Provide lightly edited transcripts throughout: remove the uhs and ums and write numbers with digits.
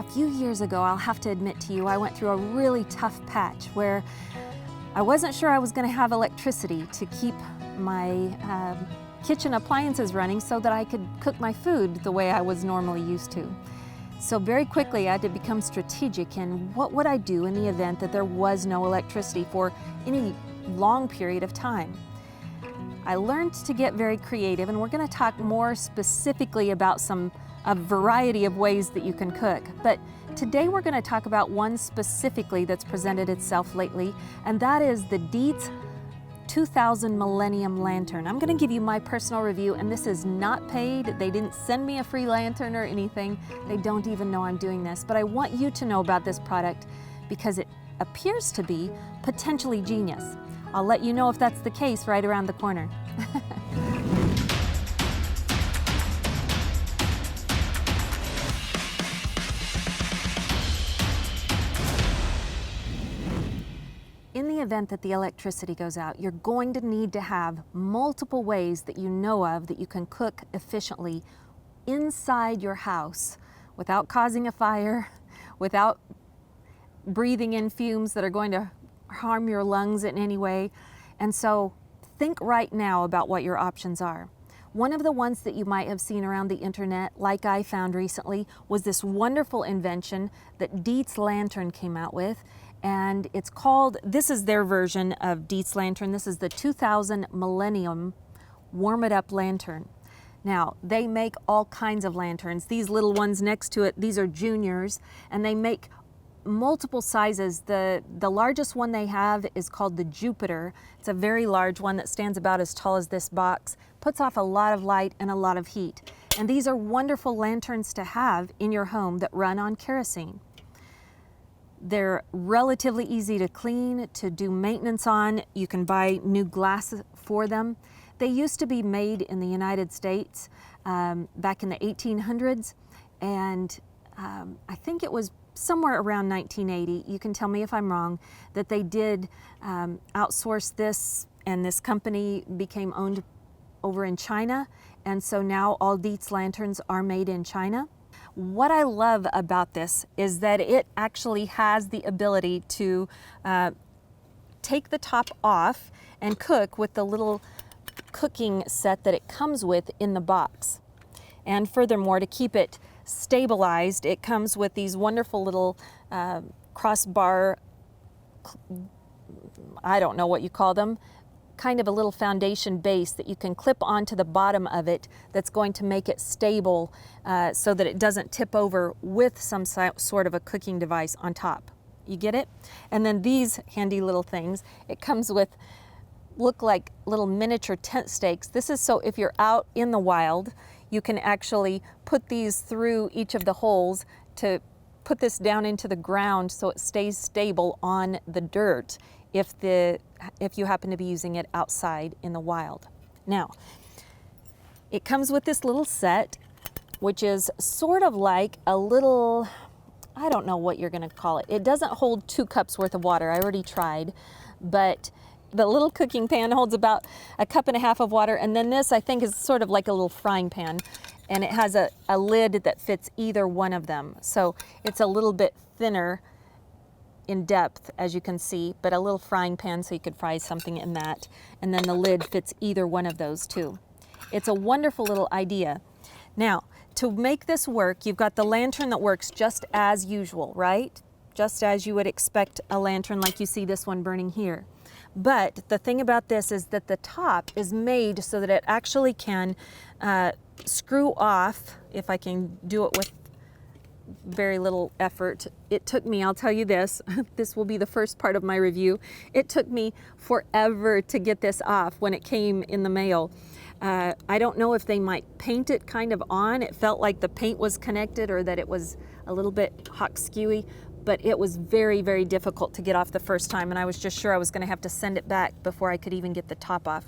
few years ago, I'll have to admit to you, I went through a really tough patch where I wasn't sure I was going to have electricity to keep my kitchen appliances running so that I could cook my food the way I was normally used to. So very quickly I had to become strategic in what would I do in the event that there was no electricity for any long period of time. I learned to get very creative, and we're going to talk more specifically about a variety of ways that you can cook. But today we're going to talk about one specifically that's presented itself lately, and that is the Dietz 2000 Millennium lantern. I'm going to give you my personal review, and this is not paid. They didn't send me a free lantern or anything. They don't even know I'm doing this, but I want you to know about this product because it appears to be potentially genius. I'll let you know if that's the case right around the corner. In the event that the electricity goes out, you're going to need to have multiple ways that you know of that you can cook efficiently inside your house without causing a fire, without breathing in fumes that are going to harm your lungs in any way. And so think right now about what your options are. One of the ones that you might have seen around the internet, like I found recently, was this wonderful invention that Dietz Lantern came out with. And it's called, this is their version of Dietz Lantern. This is the 2000 Millennium Warm It Up Lantern. Now, they make all kinds of lanterns. These little ones next to it, these are juniors, and they make multiple sizes. The largest one they have is called the Jupiter. It's a very large one that stands about as tall as this box, puts off a lot of light and a lot of heat. And these are wonderful lanterns to have in your home that run on kerosene. They're relatively easy to clean, to do maintenance on. You can buy new glass for them. They used to be made in the United States back in the 1800s, and I think it was somewhere around 1980, you can tell me if I'm wrong, that they did outsource this, and this company became owned over in China, and so now all Dietz lanterns are made in China. What I love about this is that it actually has the ability to take the top off and cook with the little cooking set that it comes with in the box. And furthermore, to keep it stabilized, it comes with these wonderful little crossbar, I don't know what you call them, kind of a little foundation base that you can clip onto the bottom of it that's going to make it stable so that it doesn't tip over with some sort of a cooking device on top. You get it? And then these handy little things, it comes with, look like little miniature tent stakes. This is so if you're out in the wild, you can actually put these through each of the holes to put this down into the ground so it stays stable on the dirt if you happen to be using it outside in the wild. Now, it comes with this little set, which is sort of like a little, I don't know what you're gonna call it. It doesn't hold 2 cups worth of water. I already tried, but the little cooking pan holds about 1.5 cups of water, and then this I think is sort of like a little frying pan, and it has a lid that fits either one of them. So it's a little bit thinner in depth, as you can see, but a little frying pan so you could fry something in that, and then the lid fits either one of those too. It's a wonderful little idea. Now, to make this work, you've got the lantern that works just as usual, right? Just as you would expect a lantern like you see this one burning here. But the thing about this is that the top is made so that it actually can screw off, if I can do it with very little effort. It took me, I'll tell you this, this will be the first part of my review. It took me forever to get this off when it came in the mail. I don't know if they might paint it kind of on. It felt like the paint was connected or that it was a little bit hot skewy, but it was very, very difficult to get off the first time, and I was just sure I was going to have to send it back before I could even get the top off.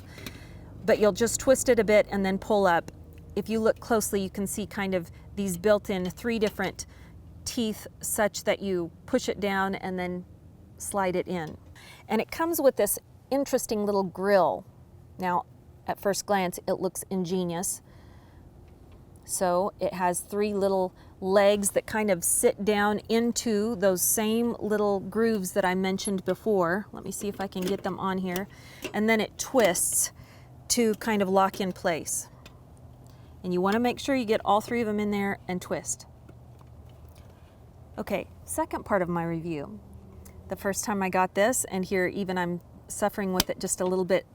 But you'll just twist it a bit and then pull up. If you look closely, you can see kind of these built-in 3 different teeth such that you push it down and then slide it in. And it comes with this interesting little grill. Now, at first glance, it looks ingenious. So it has 3 little legs that kind of sit down into those same little grooves that I mentioned before. Let me see if I can get them on here. And then it twists to kind of lock in place. And you want to make sure you get all 3 of them in there and twist. Okay, second part of my review. The first time I got this, and here even I'm suffering with it just a little bit,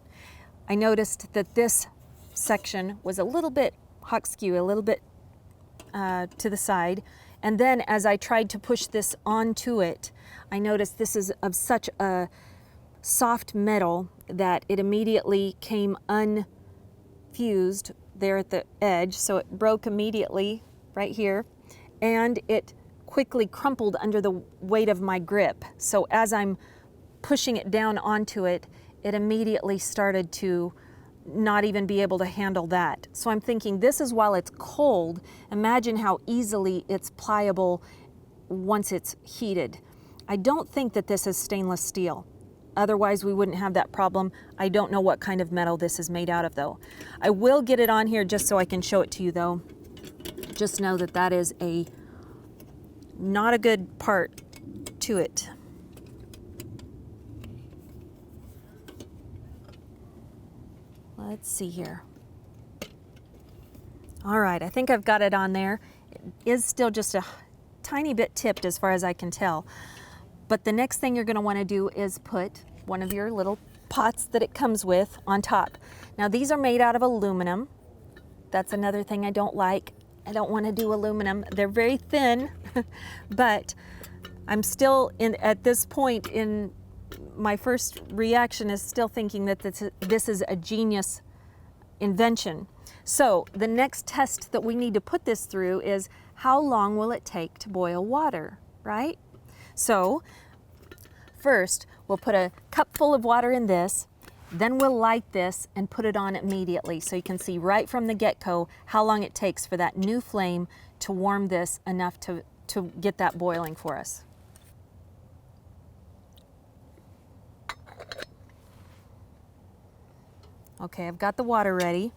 I noticed that this section was a little bit huck skew, a little bit to the side. And then as I tried to push this onto it, I noticed this is of such a soft metal that it immediately came unfused there at the edge. So it broke immediately right here, and it quickly crumpled under the weight of my grip. So as I'm pushing it down onto it, it immediately started to not even be able to handle that. So I'm thinking, this is while it's cold. Imagine how easily it's pliable once it's heated. I don't think that this is stainless steel. Otherwise we wouldn't have that problem. I don't know what kind of metal this is made out of though. I will get it on here just so I can show it to you though. Just know that that is not a good part to it. Let's see here. All right, I think I've got it on there. It is still just a tiny bit tipped as far as I can tell. But the next thing you're going to want to do is put one of your little pots that it comes with on top. Now these are made out of aluminum. That's another thing I don't like. I don't want to do aluminum. They're very thin, but I'm still at this point in my first reaction is still thinking that this is a genius invention. So the next test that we need to put this through is, how long will it take to boil water, right? So first we'll put a cup full of water in this, then we'll light this and put it on immediately, so you can see right from the get-go how long it takes for that new flame to warm this enough to get that boiling for us. Okay, I've got the water ready.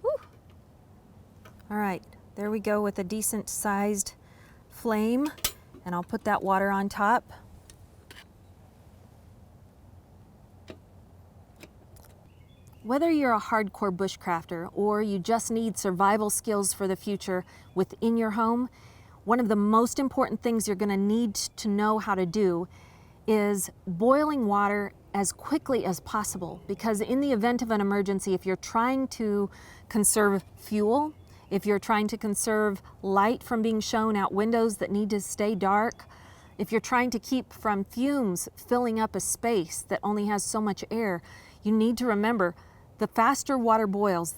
Whew. All right, there we go with a decent sized flame, and I'll put that water on top. Whether you're a hardcore bushcrafter or you just need survival skills for the future within your home, one of the most important things you're going to need to know how to do is boiling water as quickly as possible. Because in the event of an emergency, if you're trying to conserve fuel, if you're trying to conserve light from being shown out windows that need to stay dark, if you're trying to keep from fumes filling up a space that only has so much air, you need to remember, the faster water boils,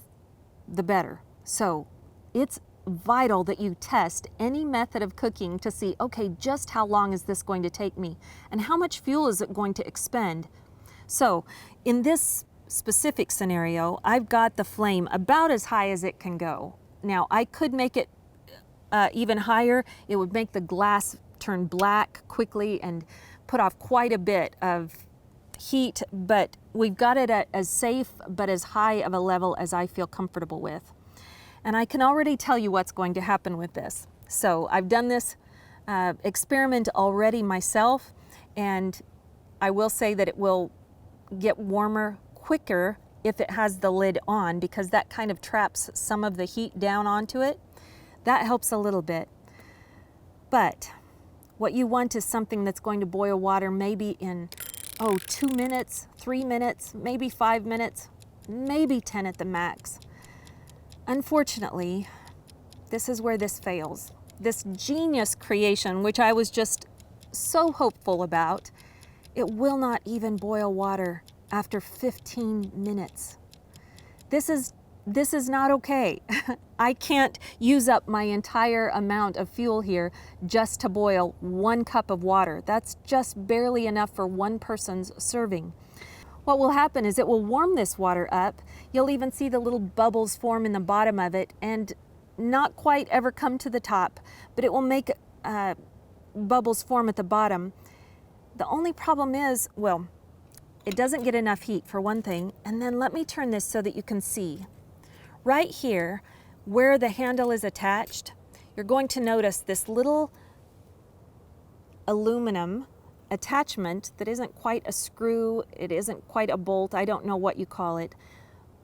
the better. So it's vital that you test any method of cooking to see, okay, just how long is this going to take me? And how much fuel is it going to expend? So in this specific scenario, I've got the flame about as high as it can go. Now I could make it even higher. It would make the glass turn black quickly and put off quite a bit of heat, but we've got it at as safe but as high of a level as I feel comfortable with. And I can already tell you what's going to happen with this. So I've done this experiment already myself, and I will say that it will get warmer quicker if it has the lid on, because that kind of traps some of the heat down onto it. That helps a little bit. But what you want is something that's going to boil water maybe in 2 minutes, 3 minutes, maybe 5 minutes, maybe 10 at the max. Unfortunately, this is where this fails. This genius creation, which I was just so hopeful about, it will not even boil water after 15 minutes. This is not okay. I can't use up my entire amount of fuel here just to boil 1 cup of water. That's just barely enough for one person's serving. What will happen is it will warm this water up. You'll even see the little bubbles form in the bottom of it and not quite ever come to the top, but it will make bubbles form at the bottom. The only problem is, well, it doesn't get enough heat for one thing. And then let me turn this so that you can see. Right here, where the handle is attached, you're going to notice this little aluminum attachment that isn't quite a screw, it isn't quite a bolt, I don't know what you call it,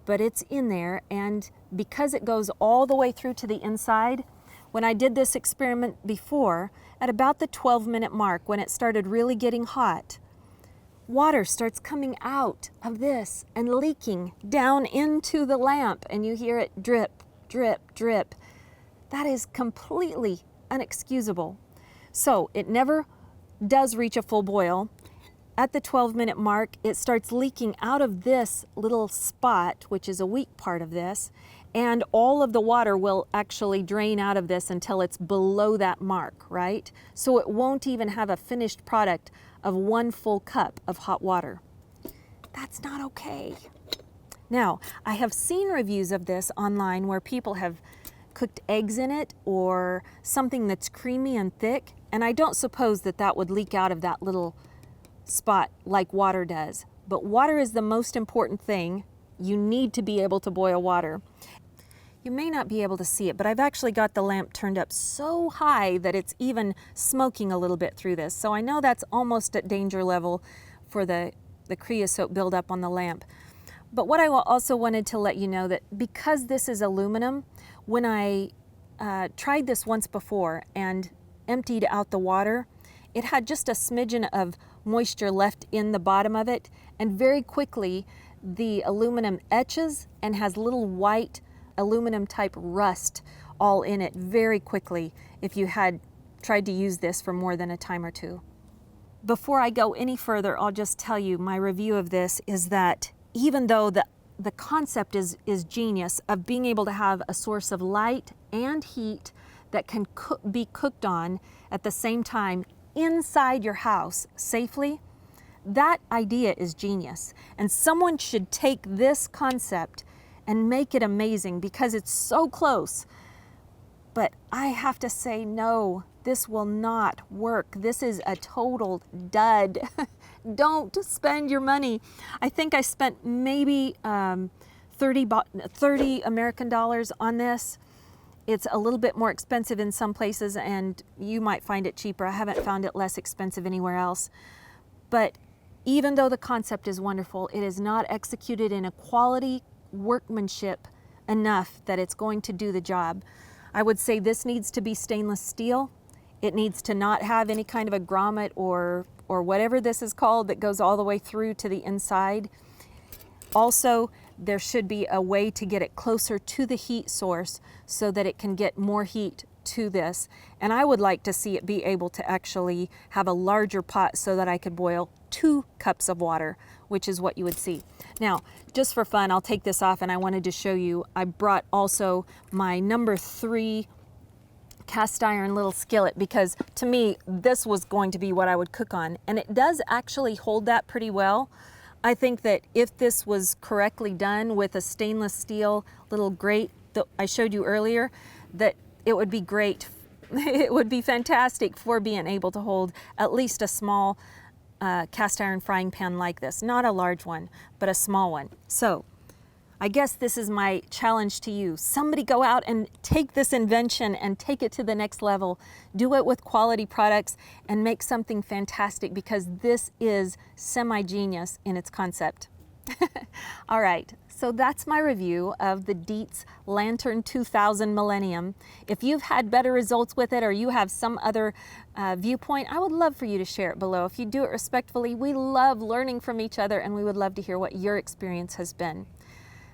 but it's in there, and because it goes all the way through to the inside, when I did this experiment before, at about the 12-minute mark, when it started really getting hot, water starts coming out of this and leaking down into the lamp, and you hear it drip, drip, drip. That is completely unexcusable. So it never does reach a full boil. At the 12-minute mark, it starts leaking out of this little spot, which is a weak part of this, and all of the water will actually drain out of this until it's below that mark, right? So it won't even have a finished product of 1 full cup of hot water. That's not okay. Now, I have seen reviews of this online where people have cooked eggs in it or something that's creamy and thick, and I don't suppose that that would leak out of that little spot like water does. But water is the most important thing. You need to be able to boil water. You may not be able to see it, but I've actually got the lamp turned up so high that it's even smoking a little bit through this. So I know that's almost at danger level for the creosote buildup on the lamp. But what I also wanted to let you know that because this is aluminum, when I tried this once before and emptied out the water, it had just a smidgen of moisture left in the bottom of it, and very quickly the aluminum etches and has little white aluminum type rust all in it very quickly if you had tried to use this for more than a time or two. Before I go any further, I'll just tell you my review of this is that even though the concept is genius of being able to have a source of light and heat that can be cooked on at the same time inside your house safely, that idea is genius. And someone should take this concept and make it amazing because it's so close. But I have to say, no, this will not work. This is a total dud. Don't spend your money. I think I spent maybe 30 American dollars on this. It's a little bit more expensive in some places, and you might find it cheaper. I haven't found it less expensive anywhere else. But even though the concept is wonderful, it is not executed in a quality workmanship enough that it's going to do the job. I would say this needs to be stainless steel. It needs to not have any kind of a grommet or whatever this is called that goes all the way through to the inside. Also, there should be a way to get it closer to the heat source so that it can get more heat to this. And I would like to see it be able to actually have a larger pot so that I could boil 2 cups of water, which is what you would see. Now, just for fun, I'll take this off, and I wanted to show you, I brought also my number 3 cast iron little skillet because to me, this was going to be what I would cook on. And it does actually hold that pretty well. I think that if this was correctly done with a stainless steel little grate that I showed you earlier, that it would be great. It would be fantastic for being able to hold at least a small cast iron frying pan like this. Not a large one, but a small one. So I guess this is my challenge to you. Somebody go out and take this invention and take it to the next level. Do it with quality products and make something fantastic because this is semi-genius in its concept. All right, so that's my review of the Dietz Lantern 2000 Millennium. If you've had better results with it or you have some other viewpoint, I would love for you to share it below. If you do it respectfully, we love learning from each other and we would love to hear what your experience has been.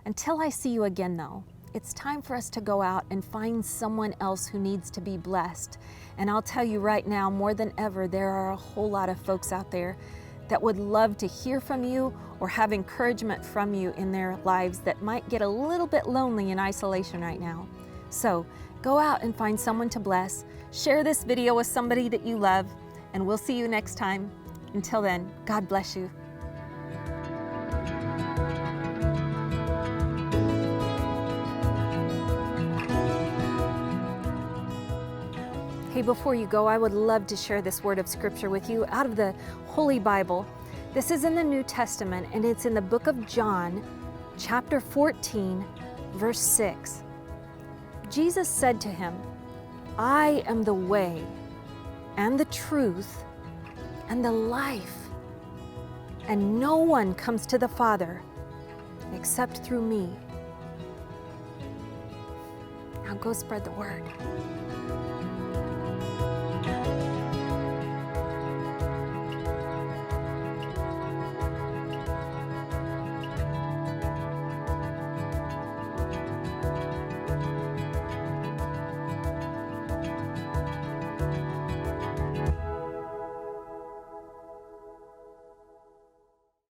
Until I see you again though, it's time for us to go out and find someone else who needs to be blessed. And I'll tell you right now, more than ever, there are a whole lot of folks out there that would love to hear from you or have encouragement from you in their lives that might get a little bit lonely in isolation right now. So go out and find someone to bless. Share this video with somebody that you love, and we'll see you next time. Until then, God bless you. Hey, before you go, I would love to share this word of scripture with you out of the Holy Bible. This is in the New Testament, and it's in the book of John, chapter 14, verse 6. Jesus said to him, "I am the way and the truth and the life, and no one comes to the Father except through me." Now go spread the word.